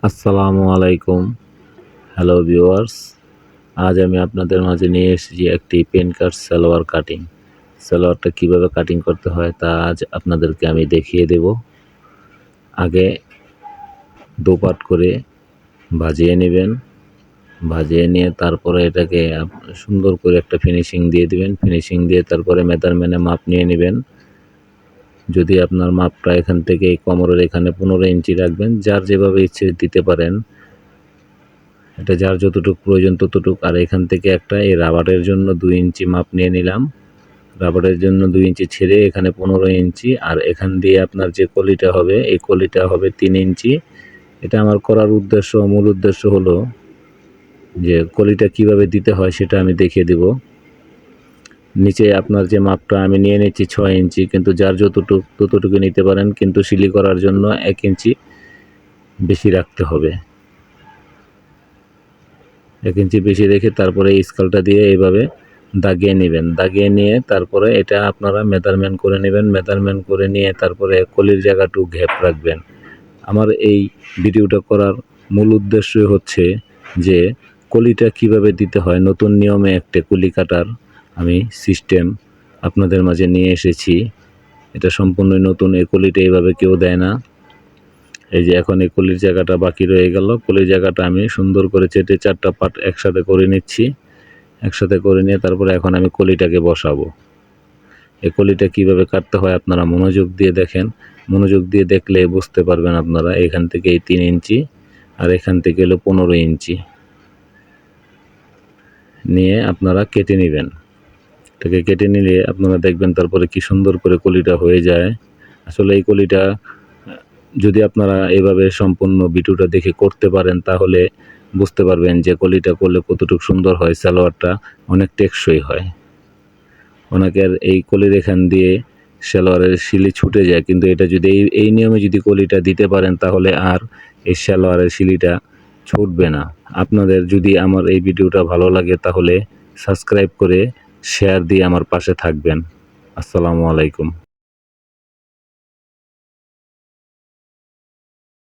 আসসালামু আলাইকুম। Hello viewers, আজ আমি আপনাদের মাঝে নিয়ে এসেছি একটি পেন কাট সালোয়ার কাটিং। সালোয়ারটা কিভাবে কাটিং করতে হয় তা আজ আপনাদেরকে আমি দেখিয়ে দেব। আগে দুপাট করে ভাজিয়ে নেবেন। ভাজিয়ে নিয়ে তারপরে এটাকে সুন্দর করে একটা ফিনিশিং দিয়ে দিবেন। ফিনিশিং দিয়ে তারপরে মেজারমেন্টে মাপ নিয়ে নেবেন। যদি আপনার মাপটা এখান থেকে কোমরের এখানে 15 ইঞ্চি রাখবেন, যার যেভাবে ইচ্ছে দিতে পারেন। এটা যার যতটুকু প্রয়োজন ততটুকু। আর এখান থেকে একটা এই রাবারের জন্য 2 ইঞ্চি মাপ নিয়ে নিলাম। রাবারের জন্য 2 ইঞ্চি ছেড়ে এখানে 15 ইঞ্চি, আর এখান দিয়ে আপনার যে কলিটা হবে এই কলিটা হবে 3 ইঞ্চি। এটা আমার করার উদ্দেশ্য, মূল উদ্দেশ্য হলো যে কলিটা কিভাবে দিতে হয় সেটা আমি দেখিয়ে দেব। নিচে আপনার যে মাপটা আমি নিয়ে নিচ্ছি 6 ইঞ্চি, কিন্তু যার ততটুকু নিতে পারেন, কিন্তু সিলি করার জন্য 1 ইঞ্চি বেশি রাখতে হবে। 1 ইঞ্চি বেশি রেখে তারপরে স্কেলটা দিয়ে এইভাবে দাগিয়ে নেবেন। দাগিয়ে নিয়ে তারপরে এটা আপনারা মেজারমেন্ট করে নেবেন। মেজারমেন্ট করে নিয়ে তারপরে কলির জায়গাটুকু গ্যাপ রাখবেন। আমার এই ভিডিওটা করার মূল উদ্দেশ্যই হচ্ছে যে কলিটা কিভাবে দিতে হয়, নতুন নিয়মে একটা কলি কাটার আমি সিস্টেম আপনাদের মাঝে নিয়ে এসেছি। এটা সম্পূর্ণই নতুন। এই কলিটা এইভাবে কেউ দেয় না। এই যে এখন এই কলির জায়গাটা বাকি রয়ে গেল। কলির জায়গাটা আমি সুন্দর করে চেটে 4টা পার্ট একসাথে করে নিচ্ছি। একসাথে করে নিয়ে তারপরে এখন আমি কলিটাকে বসাবো। এই কলিটা কিভাবে কাটতে হয় আপনারা মনোযোগ দিয়ে দেখেন। মনোযোগ দিয়ে দেখলে বুঝতে পারবেন আপনারা। এখান থেকে এই 3 ইঞ্চি আর এখান থেকে হলো 15 ইঞ্চি নিয়ে আপনারা কেটে নেবেন। এটাকে কেটে নিলে আপনারা দেখবেন তারপরে কি সুন্দর করে কলিটা হয়ে যায়। আসলে এই কলিটা যদি আপনারা এভাবে সম্পূর্ণ ভিডিওটা দেখে করতে পারেন তাহলে বুঝতে পারবেন যে কলিটা করলে কতটুকু সুন্দর হয়, সালোয়ারটা অনেক টেকসই হয়। অনেকের এই কলির এখান দিয়ে সালোয়ারের শিলি ছুটে যায়, কিন্তু এটা যদি এই নিয়মে যদি কলিটা দিতে পারেন তাহলে আর এই সালোয়ারের শিলিটা ছুটবে না। আপনাদের যদি আমার এই ভিডিওটা ভালো লাগে তাহলে সাবস্ক্রাইব করে শেয়ার দিয়ে আমার পাশে থাকবেন। আসসালামু আলাইকুম।